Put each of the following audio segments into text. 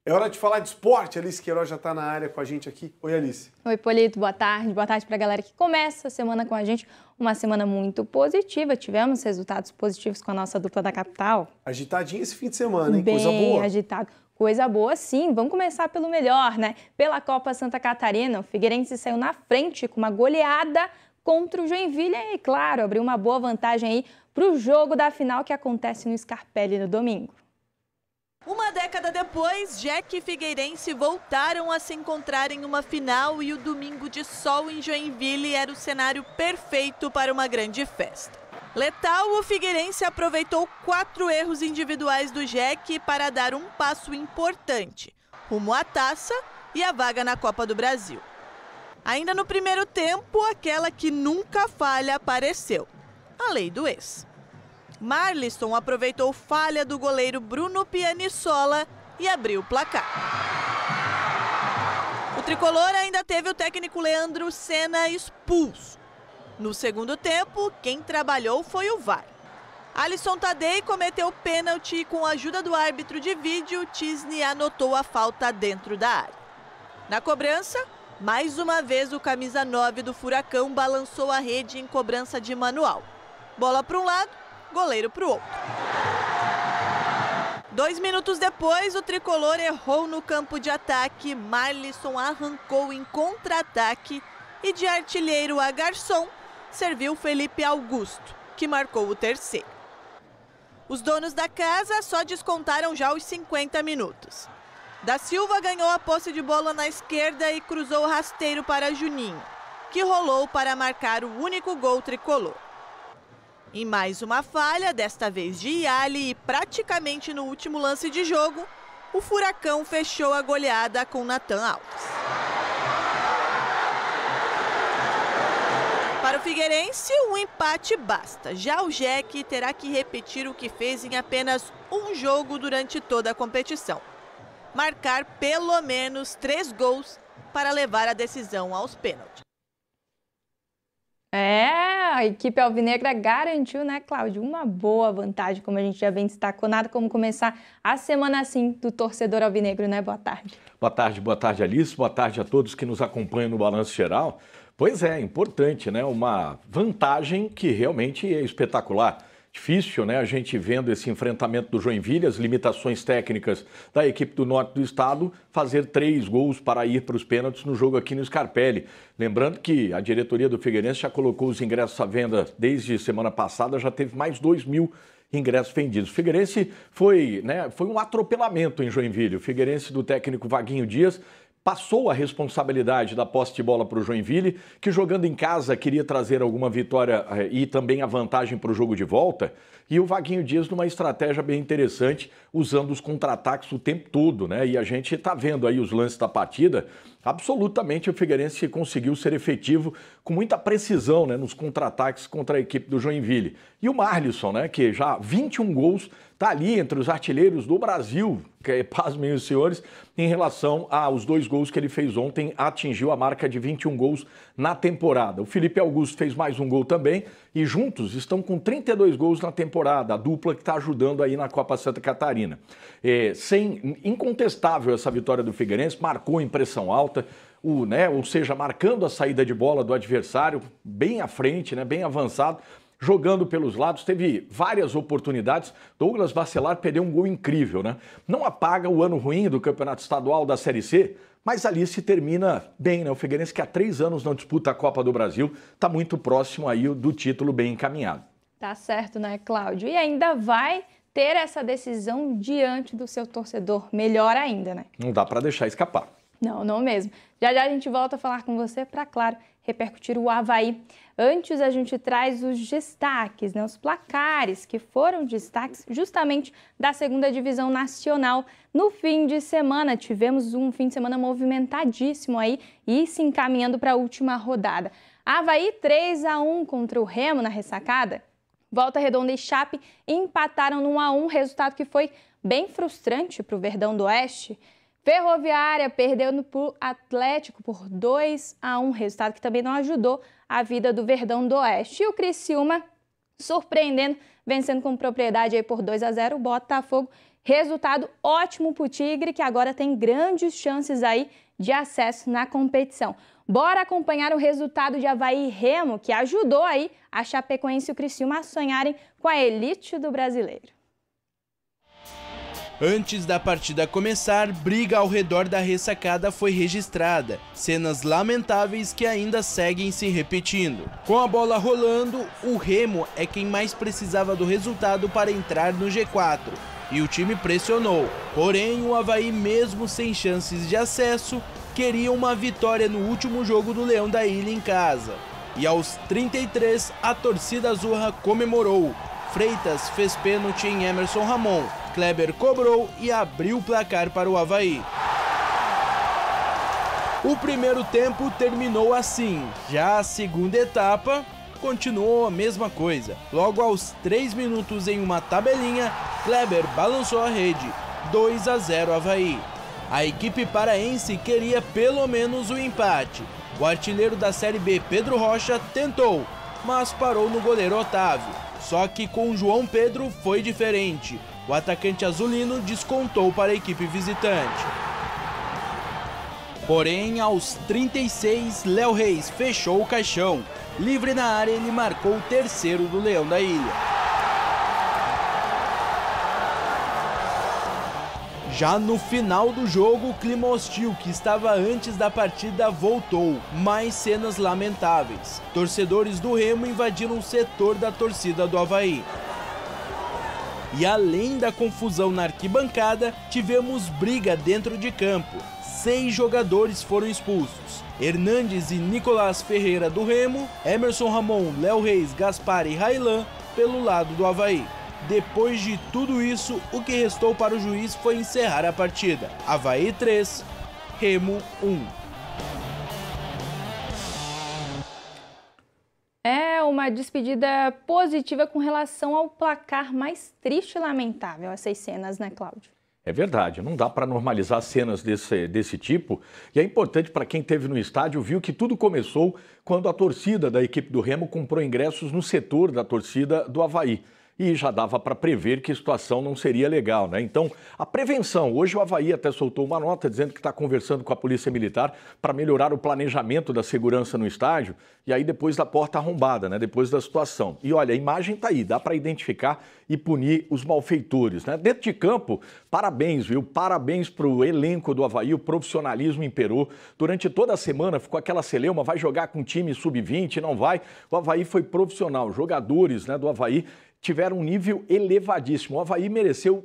É hora de falar de esporte. Alice Queiroz já está na área com a gente aqui. Oi, Alice. Oi, Polito. Boa tarde. Boa tarde para a galera que começa a semana com a gente. Uma semana muito positiva. Tivemos resultados positivos com a nossa dupla da capital. Agitadinho esse fim de semana, hein? Bem Coisa boa. agitado. Coisa boa, sim. Vamos começar pelo melhor, né? Pela Copa Santa Catarina, o Figueirense saiu na frente com uma goleada contra o Joinville e, claro, abriu uma boa vantagem aí para o jogo da final que acontece no Scarpelli no domingo. Uma década depois, Jack e Figueirense voltaram a se encontrar em uma final e o domingo de sol em Joinville era o cenário perfeito para uma grande festa. Letal, o Figueirense aproveitou 4 erros individuais do Jack para dar um passo importante, rumo à taça e a vaga na Copa do Brasil. Ainda no primeiro tempo, aquela que nunca falha apareceu, a lei do ex. Marlisson aproveitou falha do goleiro Bruno Pianissola e abriu o placar. O tricolor ainda teve o técnico Leandro Senna expulso. No segundo tempo, quem trabalhou foi o VAR. Alisson Tadei cometeu pênalti e com a ajuda do árbitro de vídeo, Tisney anotou a falta dentro da área. Na cobrança, mais uma vez o camisa 9 do Furacão balançou a rede em cobrança de manual. Bola para um lado, goleiro para o outro. 2 minutos depois, o tricolor errou no campo de ataque, Marlisson arrancou em contra-ataque e de artilheiro a garçom serviu Felipe Augusto, que marcou o terceiro. Os donos da casa só descontaram já os 50 minutos. Da Silva ganhou a posse de bola na esquerda e cruzou rasteiro para Juninho, que rolou para marcar o único gol tricolor. Em mais uma falha, desta vez de Yali e praticamente no último lance de jogo, o Furacão fechou a goleada com Nathan Alves. Para o Figueirense, um empate basta. Já o Jack terá que repetir o que fez em apenas um jogo durante toda a competição. Marcar pelo menos 3 gols para levar a decisão aos pênaltis. A equipe alvinegra garantiu, né, Cláudio, uma boa vantagem, como a gente já vem destacando. Nada como começar a semana assim do torcedor alvinegro, né? Boa tarde. Boa tarde, Alice. Boa tarde a todos que nos acompanham no Balanço Geral. Pois é, importante, né? Uma vantagem que realmente é espetacular. Difícil, né? A gente vendo esse enfrentamento do Joinville, as limitações técnicas da equipe do norte do estado, fazer 3 gols para ir para os pênaltis no jogo aqui no Scarpelli. Lembrando que a diretoria do Figueirense já colocou os ingressos à venda desde semana passada, já teve mais 2.000 ingressos vendidos. O Figueirense foi um atropelamento em Joinville. O Figueirense do técnico Vaguinho Dias passou a responsabilidade da posse de bola para o Joinville, que jogando em casa queria trazer alguma vitória e também a vantagem para o jogo de volta. E o Vaguinho Dias numa estratégia bem interessante, usando os contra-ataques o tempo todo, né? E a gente está vendo aí os lances da partida. Absolutamente o Figueirense conseguiu ser efetivo com muita precisão, né, nos contra-ataques contra a equipe do Joinville. E o Marlisson, né, que já 21 gols, está ali entre os artilheiros do Brasil, que pasmem os senhores, em relação aos 2 gols que ele fez ontem, atingiu a marca de 21 gols na temporada. O Felipe Augusto fez mais um gol também e juntos estão com 32 gols na temporada, a dupla que está ajudando aí na Copa Santa Catarina. Incontestável essa vitória do Figueirense, marcou impressão alta, ou seja, marcando a saída de bola do adversário, bem à frente, né, bem avançado, jogando pelos lados, teve várias oportunidades. Douglas Bacelar perdeu um gol incrível, né? Não apaga o ano ruim do Campeonato Estadual da Série C, mas ali se termina bem, né? O Figueirense, que há 3 anos não disputa a Copa do Brasil, está muito próximo aí do título bem encaminhado. Tá certo, né, Cláudio? E ainda vai ter essa decisão diante do seu torcedor. Melhor ainda, né? Não dá para deixar escapar. Não mesmo. Já a gente volta a falar com você para, claro, repercutir o Avaí. Antes a gente traz os destaques, né, os placares que foram destaques justamente da 2ª Divisão Nacional. No fim de semana, tivemos um fim de semana movimentadíssimo aí e se encaminhando para a última rodada. Avaí 3-1 contra o Remo na ressacada. Volta Redonda e Chape empataram no 1-1, resultado que foi bem frustrante para o Verdão do Oeste. Ferroviária perdeu para o Atlético por 2-1, resultado que também não ajudou a vida do Verdão do Oeste. E o Criciúma, surpreendendo, vencendo com propriedade aí por 2-0 o Botafogo, Resultado ótimo para o Tigre, que agora tem grandes chances aí de acesso na competição. Bora acompanhar o resultado de Avaí e Remo, que ajudou aí a Chapecoense e o Criciúma a sonharem com a elite do brasileiro. Antes da partida começar, briga ao redor da ressacada foi registrada. Cenas lamentáveis que ainda seguem se repetindo. Com a bola rolando, o Remo é quem mais precisava do resultado para entrar no G4. E o time pressionou. Porém, o Avaí, mesmo sem chances de acesso, queria uma vitória no último jogo do Leão da Ilha em casa. E aos 33, a torcida azurra comemorou. Freitas fez pênalti em Emerson Ramon. Kleber cobrou e abriu o placar para o Avaí. O primeiro tempo terminou assim. Já a segunda etapa continuou a mesma coisa. Logo aos 3 minutos em uma tabelinha, Kleber balançou a rede. 2-0 Avaí. A equipe paraense queria pelo menos o empate. O artilheiro da Série B, Pedro Rocha, tentou, mas parou no goleiro Otávio. Só que com João Pedro foi diferente. O atacante azulino descontou para a equipe visitante. Porém, aos 36, Léo Reis fechou o caixão. Livre na área, ele marcou o terceiro do Leão da Ilha. Já no final do jogo, o clima hostil que estava antes da partida voltou. Mais cenas lamentáveis. Torcedores do Remo invadiram o setor da torcida do Avaí. E além da confusão na arquibancada, tivemos briga dentro de campo. 6 jogadores foram expulsos. Hernandes e Nicolás Ferreira do Remo, Emerson Ramon, Léo Reis, Gaspar e Railan pelo lado do Avaí. Depois de tudo isso, o que restou para o juiz foi encerrar a partida. Avaí 3, Remo 1. É uma despedida positiva com relação ao placar mais triste e lamentável, essas cenas, né, Cláudio? É verdade, não dá para normalizar cenas desse tipo. E é importante para quem esteve no estádio, viu que tudo começou quando a torcida da equipe do Remo comprou ingressos no setor da torcida do Avaí. E já dava para prever que a situação não seria legal, né? Então, a prevenção. Hoje o Avaí até soltou uma nota dizendo que está conversando com a Polícia Militar para melhorar o planejamento da segurança no estádio e aí depois da porta arrombada, né? Depois da situação. E olha, a imagem está aí, dá para identificar e punir os malfeitores, né? Dentro de campo, parabéns, viu? Parabéns para o elenco do Avaí, o profissionalismo imperou. Durante toda a semana ficou aquela celeuma, vai jogar com time sub-20, não vai. O Avaí foi profissional, jogadores, né, do Avaí tiveram um nível elevadíssimo. O Avaí mereceu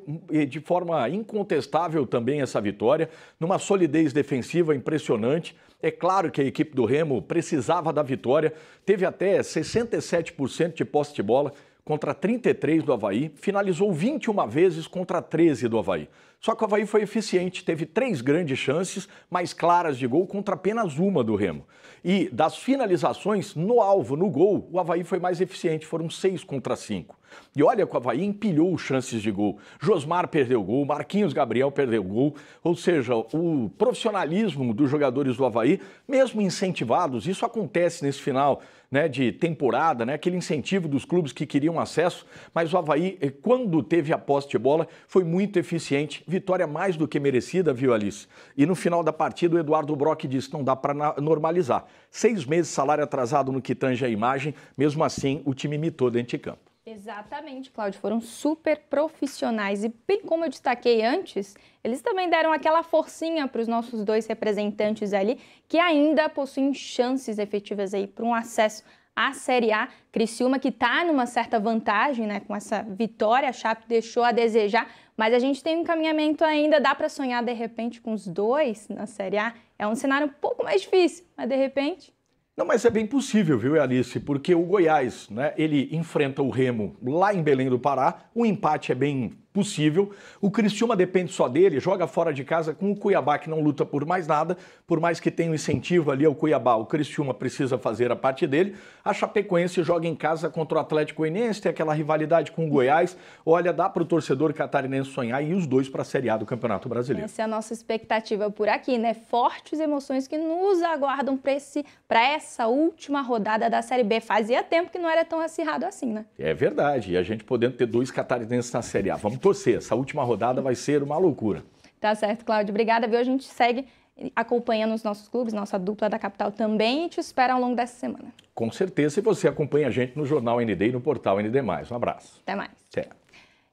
de forma incontestável também essa vitória, numa solidez defensiva impressionante. É claro que a equipe do Remo precisava da vitória, teve até 67% de posse de bola contra 33% do Avaí, finalizou 21 vezes contra 13% do Avaí. Só que o Avaí foi eficiente, teve 3 grandes chances mais claras de gol contra apenas uma do Remo. E das finalizações no alvo, no gol, o Avaí foi mais eficiente, foram 6 contra 5. E olha que o Avaí empilhou chances de gol. Josmar perdeu gol, Marquinhos Gabriel perdeu gol, ou seja, o profissionalismo dos jogadores do Avaí, mesmo incentivados, isso acontece nesse final, né, de temporada, né, aquele incentivo dos clubes que queriam acesso, mas o Avaí, quando teve a posse de bola, foi muito eficiente, vitória mais do que merecida, viu, Alice? E no final da partida o Eduardo Brock disse, não dá para normalizar. 6 meses de salário atrasado no que tange a imagem, mesmo assim o time mitou dentro de campo. Exatamente, Cláudio, foram super profissionais e bem como eu destaquei antes, eles também deram aquela forcinha para os nossos 2 representantes ali que ainda possuem chances efetivas aí para um acesso à Série A. Criciúma que está numa certa vantagem, né, com essa vitória, a Chape deixou a desejar, mas a gente tem um encaminhamento ainda, dá para sonhar de repente com os 2 na Série A, é um cenário um pouco mais difícil, mas de repente... Não, mas é bem possível, viu, Alice? Porque o Goiás, né, ele enfrenta o Remo lá em Belém do Pará, o empate é bem possível. O Criciúma depende só dele, joga fora de casa com o Cuiabá, que não luta por mais nada, por mais que tenha um incentivo ali ao Cuiabá, o Criciúma precisa fazer a parte dele. A Chapecoense joga em casa contra o Atlético Goianiense, tem aquela rivalidade com o Goiás. Olha, dá para o torcedor catarinense sonhar e os 2 para a Série A do Campeonato Brasileiro. Essa é a nossa expectativa por aqui, né? Fortes emoções que nos aguardam para essa última rodada da Série B. Fazia tempo que não era tão acirrado assim, né? É verdade, e a gente podendo ter 2 catarinenses na Série A. Vamos torcer. Essa última rodada vai ser uma loucura. Tá certo, Cláudio. Obrigada, viu? A gente segue acompanhando os nossos clubes, nossa dupla da capital também, e te espera ao longo dessa semana. Com certeza, e você acompanha a gente no Jornal ND e no portal ND+. Um abraço. Até mais. Até.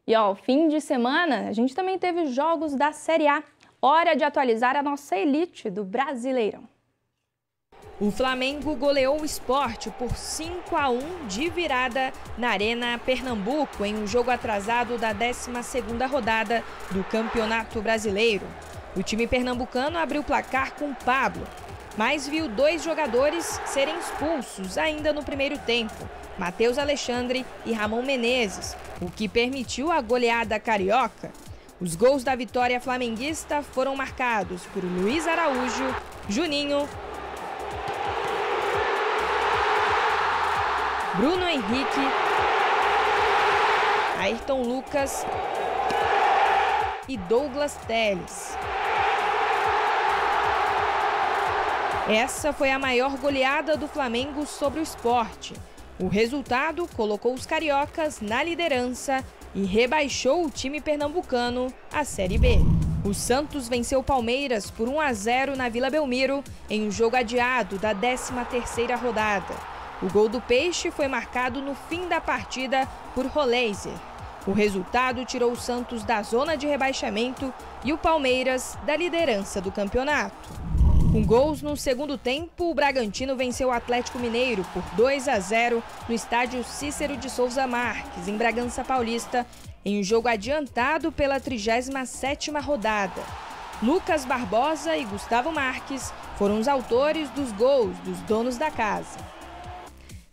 E ó, fim de semana, a gente também teve jogos da Série A. Hora de atualizar a nossa elite do Brasileirão. O Flamengo goleou o Sport por 5-1 de virada na Arena Pernambuco em um jogo atrasado da 12ª rodada do Campeonato Brasileiro. O time pernambucano abriu o placar com Pablo, mas viu 2 jogadores serem expulsos ainda no primeiro tempo, Matheus Alexandre e Ramon Menezes, o que permitiu a goleada carioca. Os gols da vitória flamenguista foram marcados por Luiz Araújo, Juninho, Bruno Henrique, Ayrton Lucas e Douglas Telles. Essa foi a maior goleada do Flamengo sobre o Sport. O resultado colocou os cariocas na liderança e rebaixou o time pernambucano à Série B. O Santos venceu o Palmeiras por 1-0 na Vila Belmiro em um jogo adiado da 13ª rodada. O gol do Peixe foi marcado no fim da partida por Roleiser. O resultado tirou o Santos da zona de rebaixamento e o Palmeiras da liderança do campeonato. Com gols no segundo tempo, o Bragantino venceu o Atlético Mineiro por 2-0 no estádio Cícero de Souza Marques, em Bragança Paulista, em um jogo adiantado pela 37ª rodada. Lucas Barbosa e Gustavo Marques foram os autores dos gols dos donos da casa.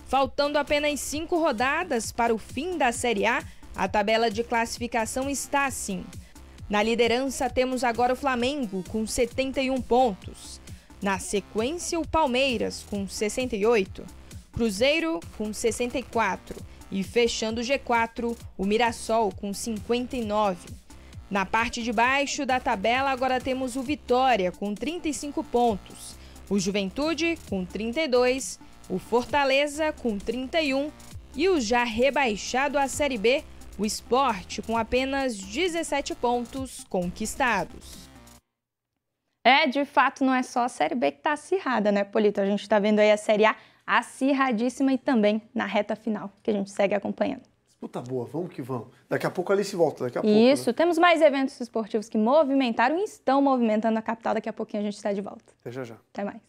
Faltando apenas 5 rodadas para o fim da Série A, a tabela de classificação está assim. Na liderança temos agora o Flamengo com 71 pontos. Na sequência, o Palmeiras com 68, Cruzeiro com 64 e fechando o G4, o Mirassol com 59. Na parte de baixo da tabela agora temos o Vitória com 35 pontos, o Juventude com 32, o Fortaleza com 31 e o já rebaixado à Série B, o Sport com apenas 17 pontos conquistados. De fato, não é só a Série B que está acirrada, né, Polito? A gente está vendo aí a Série A acirradíssima e também na reta final, que a gente segue acompanhando. Disputa boa, vamos que vamos. Daqui a pouco a Alice volta, daqui a pouco. Isso, né? Temos mais eventos esportivos que movimentaram e estão movimentando a capital. Daqui a pouquinho a gente está de volta. Até já já. Até mais.